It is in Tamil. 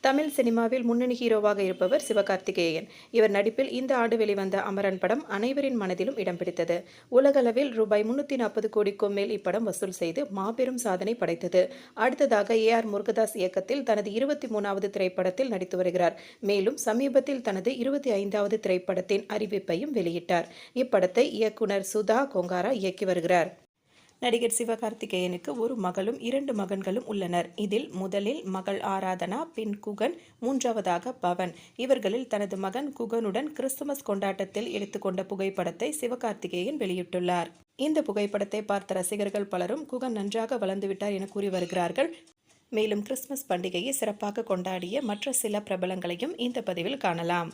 தமிழ் சினிமாவில் முன்னணி ஹீரோவாக இருப்பவர் சிவகார்த்திகேயன். இவர் நடிப்பில் இந்த ஆண்டு வெளிவந்த அமரன் படம் அனைவரின் மனதிலும் இடம் பிடித்தது. உலகளவில் ரூபாய் 340 கோடிக்கும் மேல் இப்படம் வசூல் செய்து மாபெரும் சாதனை படைத்தது. அடுத்ததாக AR முருகதாஸ் இயக்கத்தில் தனது 23வது திரைப்படத்தில் நடித்து வருகிறார். மேலும் சமீபத்தில் தனது 25வது திரைப்படத்தின் அறிவிப்பையும் வெளியிட்டார். இப்படத்தை இயக்குனர் சுதா கொங்காரா இயக்கி வருகிறார். நடிகர் சிவகார்த்திகேயனுக்கு ஒரு மகளும் 2 மகன்களும் உள்ளனர். இதில் முதலில் மகள் ஆராதனா, பின் குகன், மூன்றாவதாக பவன். இவர்களில் தனது மகன் குகனுடன் கிறிஸ்துமஸ் கொண்டாட்டத்தில் எடுத்துக்கொண்ட புகைப்படத்தை சிவகார்த்திகேயன் வெளியிட்டுள்ளார். இந்த புகைப்படத்தை பார்த்த ரசிகர்கள் பலரும் குகன் நன்றாக வளர்ந்துவிட்டார் என கூறி வருகிறார்கள். மேலும் கிறிஸ்துமஸ் பண்டிகையை சிறப்பாக கொண்டாடிய மற்ற சில பிரபலங்களையும் இந்த பதிவில் காணலாம்.